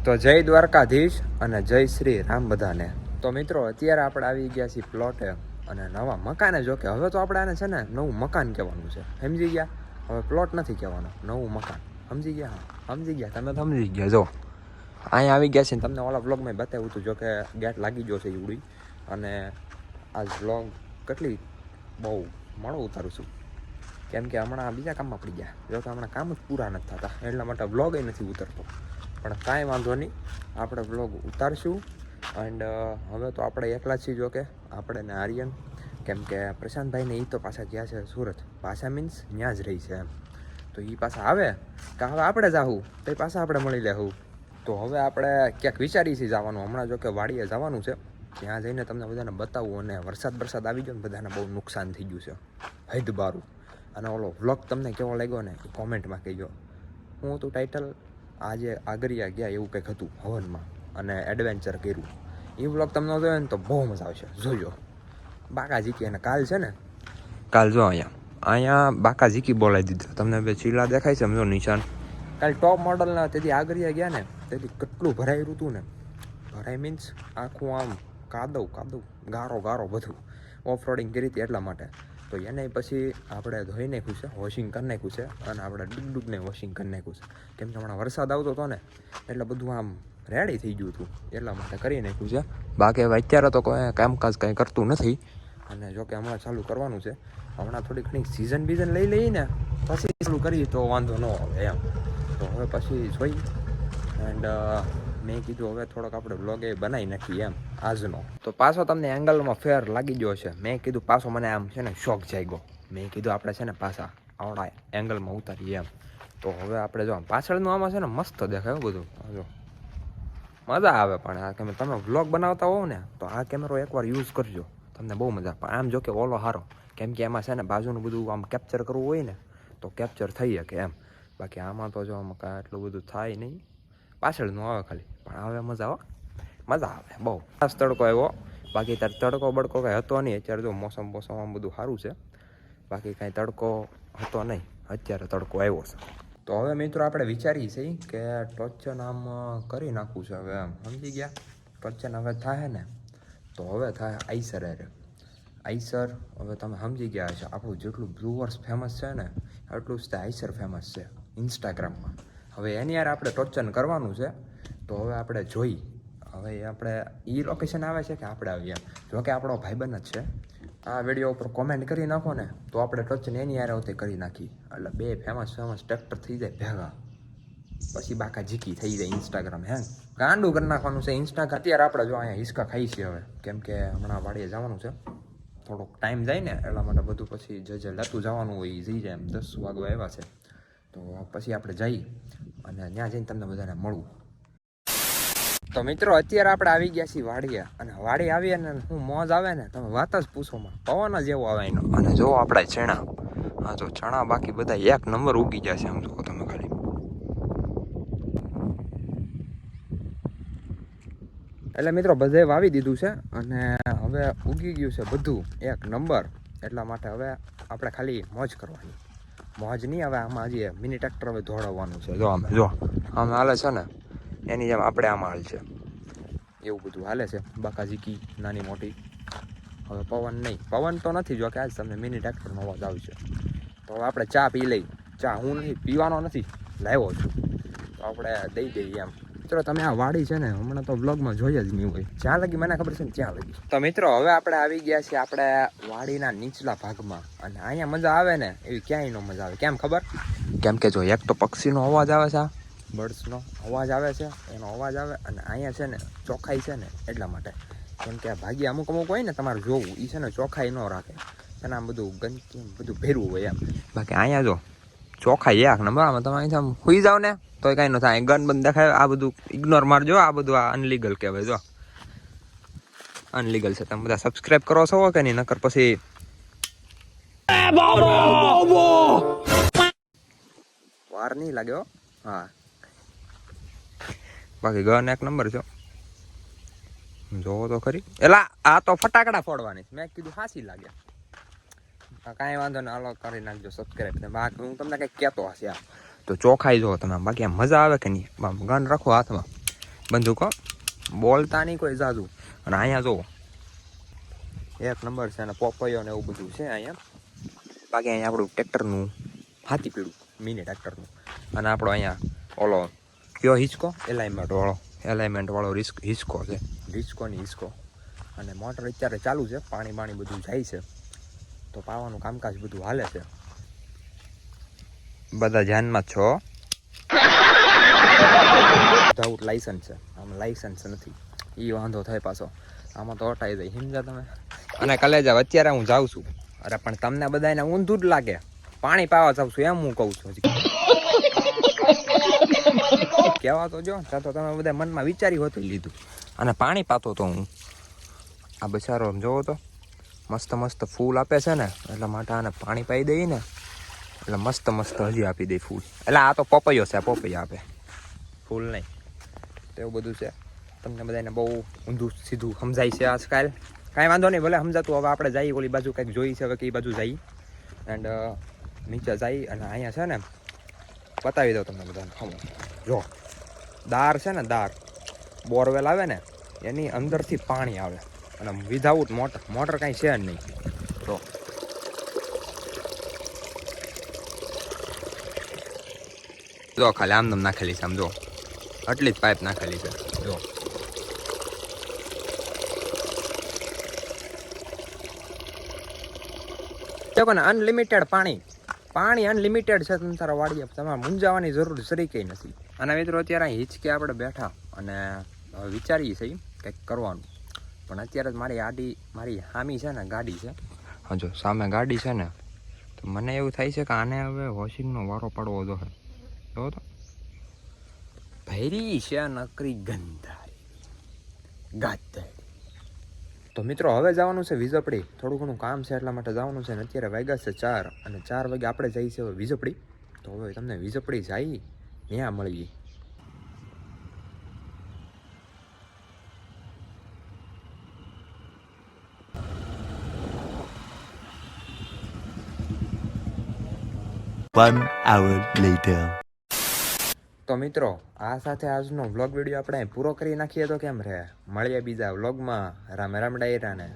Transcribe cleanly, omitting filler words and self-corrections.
તો જય દ્વારકાધીશ અને જય શ્રી રામ બધાને. તો મિત્રો અત્યારે આપણે આવી ગયા છીએ પ્લોટે અને નવા મકાને. જો કે હવે તો આપણે આને છે ને નવું મકાન કહેવાનું છે, સમજી ગયા? હવે પ્લોટ નથી કહેવાનો, નવું મકાન. સમજી ગયા? હા સમજી ગયા, તમે સમજી ગયા. જો અહીંયા આવી ગયા છે ને તમને ઓલા વ્લોગમાં બતાવ્યું હતું, જો કે ગેટ લાગી ગયો છે એવડી. અને આ વ્લોગ કેટલી બહુ મોડો ઉતારું છું કેમ કે હમણાં બીજા કામમાં પડી ગયા. જો કે હમણાં કામ જ પૂરા નથી થતા એટલા માટે વ્લોગ નથી ઉતરતો. પણ કાંઈ વાંધો નહીં, આપણે વ્લોગ ઉતારશું. એન્ડ હવે તો આપણે એકલા જ છીએ. જો કે આપણે ને આર્યન, કેમ કે પ્રશાંતભાઈને એ તો પાછા ગયા છે સુરત. પાછા મીન્સ ત્યાં જ રહી છે એમ. તો એ પાછા આવે કે હવે આપણે જાવું તો એ પાછા આપણે મળી લેવું. તો હવે આપણે ક્યાંક વિચારીએ છીએ જવાનું. હમણાં જો કે વાડીએ જવાનું છે, ત્યાં જઈને તમને બધાને બતાવું. અને વરસાદ આવી ગયો ને બધાને બહુ નુકસાન થઈ ગયું છે હૈદબારું. અને ઓલો વ્લોગ તમને કેવો લાગ્યો ને એ કોમેન્ટમાં કહેજો. હું હતું ટાઇટલ આજે આગરિયા ગયા એવું કંઈક હતું હવનમાં અને એડવેન્ચર કર્યું. એ વ્લોગ તમને જોયો ને તો બહુ મજા આવશે, જોજો. બાકા જીકી અને કાલ છે ને, કાલ જો અહીંયા બાકા જીકી બોલાવી દીધા. તમને બે ચીલા દેખાય છે સમજો નિશાન. કાલ ટોપ મોડલના તેથી આગરિયા ગયા ને તેથી કેટલું ભરાયું હતું ને. ભરાય મીન્સ આખું આમ કાદવ ગારો બધું ઓફ રોડિંગ કરી હતી એટલા માટે. તો એને પછી આપણે ધોઈ નાખ્યું છે, વોશિંગ કરી નાખ્યું છે. અને આપણે ડૂબને વોશિંગ કરી નાખ્યું છે, કેમ કે હમણાં વરસાદ આવતો હતો ને એટલે બધું આમ રેડી થઈ ગયું હતું એટલા માટે કરી નાખ્યું છે. બાકી હવે અત્યારે તો કોઈ કામકાજ કંઈ કરતું નથી. અને જો કે હમણાં ચાલુ કરવાનું છે. હમણાં થોડી ઘણી સિઝન લઈ લઈએ ને પછી ચાલુ કરીએ તો વાંધો ન આવે એમ. તો હવે પછી જોઈ. એન્ડ મેં કીધું હવે થોડોક આપણે વ્લોગ એ બનાવી નાખીએ એમ આજનો. તો પાછો તમને એંગલમાં ફેર લાગી ગયો છે. મેં કીધું પાછો મને આમ છે ને શોખ જાગ્યો. મેં કીધું આપણે છે ને પાછા આવડા એંગલમાં ઉતારીએ એમ. તો હવે આપણે જો પાછળનું આમાં છે ને મસ્ત દેખાય બધું. જો મજા આવે. પણ આ તમે વ્લોગ બનાવતા હોવ ને તો આ કેમેરો એકવાર યુઝ કરજો, તમને બહુ મજા. પણ આમ જો કે ઓલો સારો, કેમ કે એમાં છે ને બાજુનું બધું આમ કેપ્ચર કરવું હોય ને તો કેપ્ચર થઈ શકે એમ. બાકી આમાં તો જો આમાં કાંઈ એટલું બધું થાય નહીં. પાછળનું આવે ખાલી, પણ આવે મજા આવે બહુ. ખાસ તડકો આવ્યો, બાકી તાર તડકો બડકો કાંઈ હતો નહીં. અત્યારે જો મોસમ આમ બધું સારું છે, બાકી કાંઈ તડકો હતો નહીં. અત્યારે તડકો આવ્યો છે. તો હવે મિત્રો આપણે વિચારીએ છીએ કે ટોચન આમ કરી નાખવું છે હવે એમ. સમજી ગયા? ટોચન હવે થાય ને તો હવે થાય આઈસર. હવે તમે સમજી ગયા હશે, આપણું જેટલું બ્લુઅર્સ ફેમસ છે ને એટલું જ તે આઈસર ફેમસ છે ઇન્સ્ટાગ્રામમાં. હવે એની યાર આપણે ટોચન કરવાનું છે. તો હવે આપણે જોઈ, હવે આપણે એ લોકેશન આવે છે કે આપણે આવીએ એમ. જો કે આપણો ભાઈબંધ જ છે. આ વિડીયો ઉપર કોમેન્ટ કરી નાખો ને તો આપણે ટોચન એની યાર આવતી કરી નાખી. એટલે બે ફેમસ ટ્રેક્ટર થઈ જાય ભેગા. પછી બાકા જીકી થઈ જાય ઇન્સ્ટાગ્રામ. ગાંડું કરી નાખવાનું છે ઇન્સ્ટાગ્રામ. અત્યારે આપણે જો અહીંયા હિસકા ખાઈ છીએ હવે, કેમ કે હમણાં વાડીએ જવાનું છે. થોડોક ટાઈમ જાય ને એટલા માટે બધું પછી જે લેતું જવાનું હોય એ જઈ જાય. એમ 10 વાગવા આવ્યા છે તો પછી આપણે જઈ અને ત્યાં જઈને તમને બધાને મળવું. તો મિત્રો અત્યારે આપણે આવી ગયા છીએ વાડીએ. અને વાડી આવીએ ને હું મોજ આવે ને તમે વાત જ પૂછોમાં. પવન જ એવો આવે એનો. અને જો આપણે ચણા, હા તો ચણા બાકી બધા એક નંબર ઉગી ગયા છે. આમ જો તમે ખાલી. એટલે મિત્રો બધે વાવી દીધું છે અને હવે ઉગી ગયું છે બધું એક નંબર. એટલા માટે હવે આપણે ખાલી મોજ કરવાની. મોજ નહીં, હવે આમાં હજી મિની ટ્રેક્ટર હવે દોડાવવાનું છે. જો આમ હાલે છે ને એની જેમ આપણે આમાં હાલ છે એવું બધું હાલે છે. બાકાજીકી નાની મોટી. હવે પવન તો નથી. જો કે આજ તમને મિની ટ્રેક્ટરનો અવાજ આવશે. તો હવે આપણે ચા પી લઈ. ચા હું નહીં પીવાનો નથી, લાવ્યો છું. તો આપણે દઈ દઈએ એમ. મિત્રો તમે આ વાડી છે ને હમણાં તો વ્લોગમાં જોઈ જ નહીં હોય. જ્યાં લગી મને ખબર છે ને ત્યાં લગી. તો મિત્રો હવે આપણે આવી ગયા છીએ આપણે વાડીના નીચલા ભાગમાં. અને અહીંયા મજા આવે ને એવી ક્યાંય નો મજા આવે. કેમ ખબર? કેમ કે જો એક તો પક્ષીનો અવાજ આવે છે, બર્ડ્સનો અવાજ આવે છે, એનો અવાજ આવે. અને અહીંયા છે ને ચોખ્ખાઈ છે ને એટલા માટે. કેમ કે ભાગ્ય અમુક હોય ને તમારે જોવું, એ છે ને ચોખ્ખાઈ ન રાખે. અને આમ બધું ગંદકી બધું ભેરવું હોય એમ. બાકી અહીંયા જો ચોખ્ખાઈ એક નંબર. આમાં તમે અહીંથી આમ સુઈ જાવ ને તો કાંઈ ન થાય. ગન બંધ દેખાય આ બધું ઇગ્નોર મારજો. આ બધું આ અનલીગલ કહેવાય. જો અનલીગલ છે. તમે બધા સબસ્ક્રાઇબ કરો છો કે નહીં? નકર પછી વાર નહીં લાગે હો. હા બાકી ગન એક નંબર છે. જોવો તો ખરી. એલા આ તો ફટાકડા ફોડવાની. મેં કીધું હાસી લાગે. કાંઈ વાંધો ને, હાલો કરી નાખજો સબસ્ક્રાઈબ. ને બાકી હું તમને કંઈક કહેતો હશે. તો ચોખાઈ જો તમે. બાકી આમ મજા આવે કે નહીં? ગન રાખો હાથમાં બંદૂકો બોલતા નહીં કોઈ જાદુ. અને અહીંયા જુઓ એક નંબર છે અને પોપૈયો ને એવું બધું છે અહીંયા. બાકી અહીંયા આપણું ટ્રેક્ટરનું હાથી પીડું મિની ટ્રેક્ટરનું. અને આપણો અહીંયા ઓલો કયો હિંચકો એલાઇમેન્ટ વાળો હિંચકો છે. હિંચકોની હિંચકો. અને મોટર અત્યારે ચાલુ છે, પાણી બધું જાય છે, તો પાવાનું કામકાજ બધું હાલે છે. બધા ધ્યાનમાં છો. વિધાઉટ લાઇસન્સ છે, આમાં લાઇસન્સ નથી, એ વાંધો થાય પાછો. આમાં તો હટાઈ જાય, સમજા તમે. અને કલેજા અત્યારે હું જાઉં છું. અરે પણ તમને બધાને ઊંધું જ લાગે. પાણી પાવા જાઉં છું એમ હું કહું છું. કહેવા તો જો ત્યાં તો તમે બધા મનમાં વિચારી હોતું લીધું. અને પાણી પાતો તો હું. આ બચારો જોવો તો મસ્ત મસ્ત ફૂલ આપે છે ને, એટલા માટે આને પાણી પાઈ દઈએ ને એટલે મસ્ત હજી આપી દે ફૂલ. એટલે આ તો પપૈયો છે, પપૈયા આપે, ફૂલ નહીં. તો એવું બધું છે. તમને બધાને બહુ ઊંધું સીધું સમજાય છે આજકાલ. કાંઈ વાંધો નહીં, ભલે સમજાતું. હવે આપણે જઈએ ઓલી બાજુ, કંઈક જોઈ છે હવે કઈ બાજુ જઈએ. એન્ડ નીચે જઈ અને અહીંયા છે ને બતાવી દઉં તમને બધાને. ખમો જો દાર છે ને, દાર બોરવેલ આવે ને એની અંદરથી પાણી આવે અને વિધાઉટ મોટર કાંઈ છે જ નહીં. જો ખાલી આમ નાખેલી છે, આમ જો આટલી જ પાઇપ નાખેલી છે. જો ને અનલિમિટેડ પાણી અનલિમિટેડ છે. તમારા વાડીએ તમારે મૂંઝાવાની જરૂર સરીકે નથી. અને મિત્રો અત્યારે હિંચકે આપણે બેઠા અને વિચારીએ છીએ કંઈક કરવાનું. પણ અત્યારે જ મારી હામી છે ને ગાડી છે. હા જો સામે ગાડી છે ને, તો મને એવું થાય છે કે આને હવે વોશિંગનો વારો પડવો જોઈએ. જો તો ભૈરી છે નકરી ગંધારી. તો મિત્રો હવે જવાનું છે વીજપડી. થોડું ઘણું કામ છે એટલા માટે જવાનું છે. અને અત્યારે વાગ્યા છે 4 અને 4 વાગે આપણે જઈએ છીએ વીજપડી. તો હવે તમને વીજપડી જઈ ત્યાં મળીએ. One hour later. તો મિત્રો આ સાથે આજનો વ્લોગ વિડીયો આપણે પૂરો કરી નાખીએ તો કેમ રહે. મળીએ બીજા વ્લોગમાં. રામ રામ ડાયરાને.